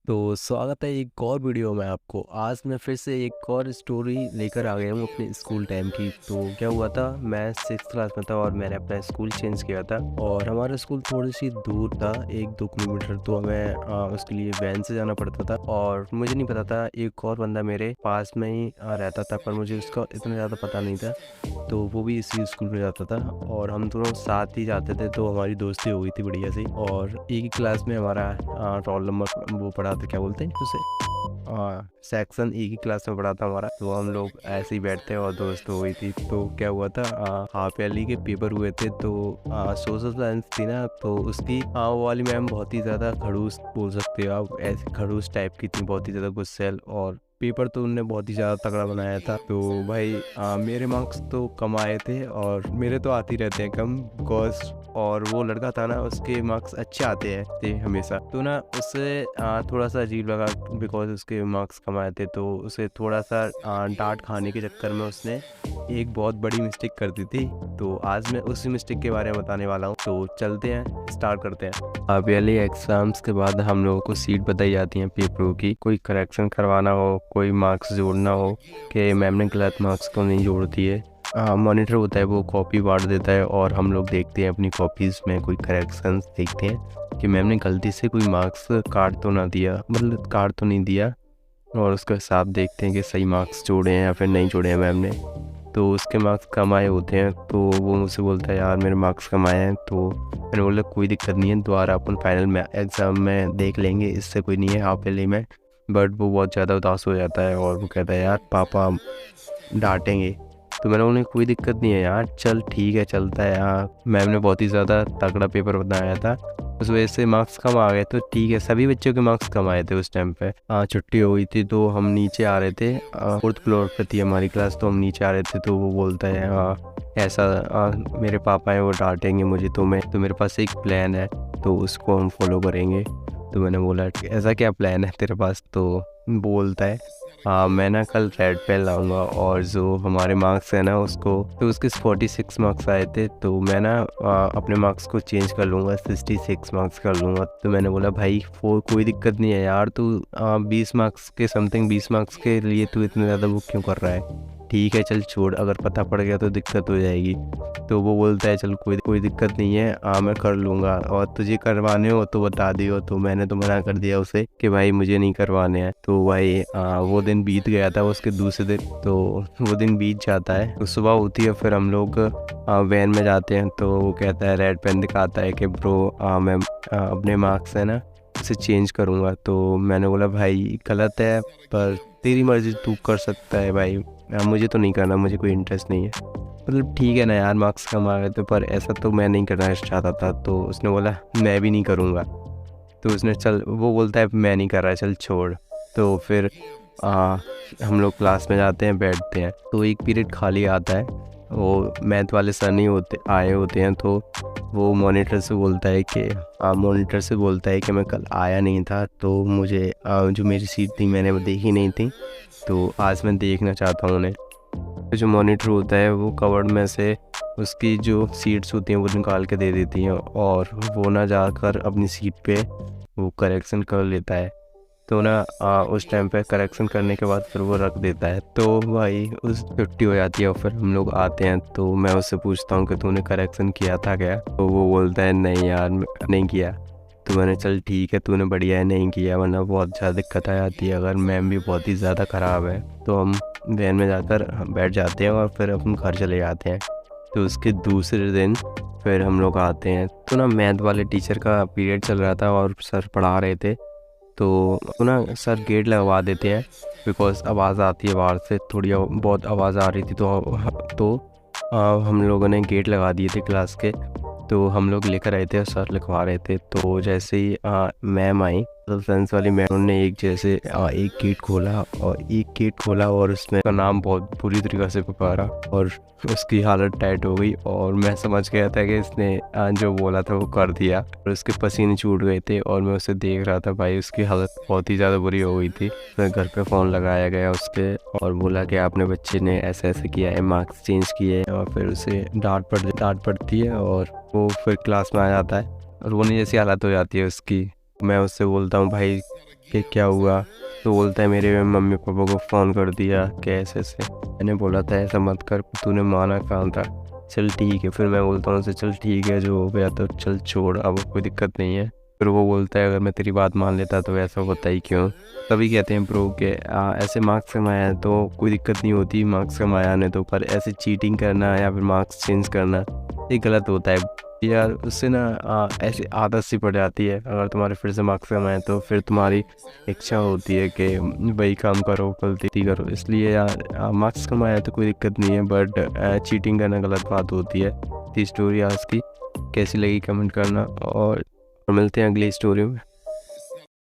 तो स्वागत है एक और वीडियो में आपको। आज मैं फिर से एक और स्टोरी लेकर आ गया हूँ अपने स्कूल टाइम की। तो क्या हुआ था, मैं 6th क्लास में था और मैंने अपना स्कूल चेंज किया था और हमारा स्कूल थोड़ी सी दूर था, 1-2 किलोमीटर। तो हमें उसके लिए वैन से जाना पड़ता था और मुझे नहीं पता था, एक और बंदा मेरे पास में ही रहता था पर मुझे उसका इतना ज़्यादा पता नहीं था। तो वो भी इसी स्कूल में जाता था और हम दोनों साथ ही जाते थे, तो हमारी दोस्ती हो गई थी बढ़िया सी। और एक ही क्लास में हमारा रोल नंबर वो पढ़ा था, क्या बोलते हैं उसे, सेक्शन एक ही क्लास में पढ़ा था हमारा। तो हम लोग ऐसे ही बैठते और दोस्त हो गई थी। तो क्या हुआ था, हाफ ईयरली के पेपर हुए थे। तो सोशल साइंस थी ना, तो उसकी वो वाली मैम बहुत ही ज़्यादा खड़ूस बोल सकते हो आप, ऐसी खड़ूस टाइप की थी, बहुत ही ज़्यादा गुस्सैल। और पेपर तो उनने बहुत ही ज़्यादा तगड़ा बनाया था। तो भाई मेरे मार्क्स तो कम आए थे और मेरे तो आते ही रहते हैं कम, बिकॉज और वो लड़का था ना, उसके मार्क्स अच्छे आते हैं थे हमेशा। तो ना उससे थोड़ा सा अजीब लगा, बिकॉज उसके मार्क्स कम आए थे। तो उसे थोड़ा सा डांट खाने के चक्कर में उसने एक बहुत बड़ी मिस्टेक कर दी थी। तो आज मैं उसी मिस्टेक के बारे में बताने वाला हूँ। तो चलते हैं, स्टार्ट करते हैं। हाफ ईयरली एग्जाम्स के बाद हम लोगों को सीट बताई जाती है पेपरों की, कोई करेक्शन करवाना हो, कोई मार्क्स जोड़ना हो कि मैम ने गलत मार्क्स को नहीं जोड़ती है। मॉनिटर होता है, वो कॉपी बांट देता है और हम लोग देखते हैं अपनी कॉपीज़ में कोई करेक्शंस देखते हैं कि मैम ने गलती से कोई मार्क्स काट तो ना दिया, मतलब काट तो नहीं दिया। और उसका हिसाब देखते हैं कि सही मार्क्स जोड़े हैं या फिर नहीं जोड़े हैं मैम ने। तो उसके मार्क्स कम आए होते हैं, तो वो मुझसे बोलता है यार मेरे मार्क्स कम आए हैं। तो मैंने बोला कोई दिक्कत नहीं है, दोबारा अपन फाइनल में एग्ज़ाम में देख लेंगे, इससे कोई नहीं है हाफ ईयरली में। बट वो बहुत ज़्यादा उदास हो जाता है और वो कहता है यार पापा डांटेंगे। तो मैंने उन्हें कोई दिक्कत नहीं है यार, चल ठीक है चलता है यार, मैम ने बहुत ही ज़्यादा तगड़ा पेपर बनाया था, उस वजह से मार्क्स कम आ गए। तो ठीक है, सभी बच्चों के मार्क्स कम आए थे उस टाइम पे। छुट्टी हो गई थी तो हम नीचे आ रहे थे, 4th फ्लोर पे थी हमारी क्लास, तो हम नीचे आ रहे थे। तो वो बोलता है ऐसा मेरे पापा हैं वो डांटेंगे मुझे, तो मेरे पास एक प्लान है, तो उसको हम फॉलो करेंगे। तो मैंने बोला ऐसा क्या प्लान है तेरे पास? तो बोलता है मैं ना कल रेड पेन लाऊंगा और जो हमारे मार्क्स है ना उसको, तो उसके 46 मार्क्स आए थे, तो मैं ना अपने मार्क्स को चेंज कर लूँगा, 66 मार्क्स कर लूँगा। तो मैंने बोला भाई कोई दिक्कत नहीं है यार, तू 20 मार्क्स के समथिंग, 20 मार्क्स के लिए तू इतने ज़्यादा बुक क्यों कर रहा है? ठीक है चल छोड़, अगर पता पड़ गया तो दिक्कत हो जाएगी। तो वो बोलता है चल कोई दिक्कत नहीं है, मैं कर लूँगा, और तुझे करवाने हो तो बता दियो। तो मैंने तो मना कर दिया उसे कि भाई मुझे नहीं करवाने हैं। तो भाई वो दिन बीत गया था, उसके दूसरे दिन तो वो दिन बीत जाता है। तो सुबह होती है, फिर हम लोग वैन में जाते हैं। तो वो कहता है, रेड पेन दिखाता है कि ब्रो मैं अपने मार्क्स है ना उसे चेंज करूँगा। तो मैंने बोला भाई गलत है, पर तेरी मर्जी, तू कर सकता है भाई, मुझे तो नहीं करना, मुझे कोई इंटरेस्ट नहीं है। मतलब ठीक है ना यार, मार्क्स कम आ गए थे पर ऐसा तो मैं नहीं करना चाहता था। तो उसने बोला मैं भी नहीं करूँगा। तो उसने वो बोलता है मैं नहीं कर रहा, चल छोड़। तो फिर हम लोग क्लास में जाते हैं, बैठते हैं। तो एक पीरियड खाली आता है, वो मैथ वाले सर नहीं होते, आए होते हैं। तो वो मॉनिटर से बोलता है कि मैं कल आया नहीं था, तो मुझे जो मेरी सीट थी मैंने वो देखी नहीं थी, तो आज मैं देखना चाहता हूँ उन्हें। तो जो मॉनिटर होता है वो कवर्ड में से उसकी जो सीट्स होती हैं वो निकाल के दे देती हैं और वो ना जाकर अपनी सीट पे वो करेक्शन कर लेता है। तो ना उस टाइम पे करेक्शन करने के बाद फिर वो रख देता है। तो भाई उस छुट्टी हो जाती है और फिर हम लोग आते हैं। तो मैं उससे पूछता हूँ कि तूने करेक्शन किया था क्या? तो वो बोलता है नहीं यार नहीं किया। तो मैंने चल ठीक है, तूने बढ़िया है नहीं किया, वरना बहुत ज़्यादा दिक्कत आ जाती है अगर मैम भी बहुत ही ज़्यादा ख़राब है। तो हम वैन में जाकर बैठ जाते हैं और फिर अपन घर चले जाते हैं। तो उसके दूसरे दिन फिर हम लोग आते हैं। तो ना मैथ वाले टीचर का पीरियड चल रहा था और सर पढ़ा रहे थे। तो ना सर गेट लगवा देते हैं, बिकॉज आवाज़ आती है बाहर से, थोड़ी बहुत आवाज़ आ रही थी। तो हम लोगों ने गेट लगा दिए थे क्लास के। तो हम लोग लेकर आए थे और सर लिखवा रहे थे। तो जैसे ही मैम आई, तो साइंस वाली मैम ने एक गेट खोला और उसमें का नाम बहुत बुरी तरीक़ा से पुकारा और उसकी हालत टाइट हो गई। और मैं समझ गया था कि इसने जो बोला था वो कर दिया, और उसके पसीने छूट गए थे और मैं उसे देख रहा था। भाई उसकी हालत बहुत ही ज़्यादा बुरी हो गई थी। फिर घर पे फ़ोन लगाया गया उसके और बोला कि आपने बच्चे ने ऐसे ऐसे किया है, मार्क्स चेंज किए, और फिर उसे डांट पड़ती है और वो फिर क्लास में आ जाता है और रोने जैसी हालत हो जाती है उसकी। मैं उससे बोलता हूँ भाई कि क्या हुआ? तो बोलता है मेरे मम्मी पापा को फ़ोन कर दिया कि ऐसे-ऐसे। मैंने बोला था ऐसा मत कर, तूने माना कहाँ था? चल ठीक है, फिर मैं बोलता हूँ उसे चल ठीक है जो हो गया तो चल छोड़, अब कोई दिक्कत नहीं है। फिर वो बोलता है अगर मैं तेरी बात मान लेता तो ऐसा होता ही क्यों? तभी कहते हैं ब्रो कि ऐसे मार्क्स कमाए हैं तो कोई दिक्कत नहीं होती मार्क्स कमाए आने तो, पर ऐसे चीटिंग करना या फिर मार्क्स चेंज करना ये गलत होता है। यार उससे ना ऐसी आदत सी पड़ जाती है, अगर तुम्हारे फिर से मार्क्स कम आए तो फिर तुम्हारी इच्छा होती है कि वही काम करो गलती करो। इसलिए यार मार्क्स कम आए तो कोई दिक्कत नहीं है, बट चीटिंग करना गलत बात होती है। थी स्टोरी आज की, कैसी लगी कमेंट करना और मिलते हैं अगली स्टोरी में।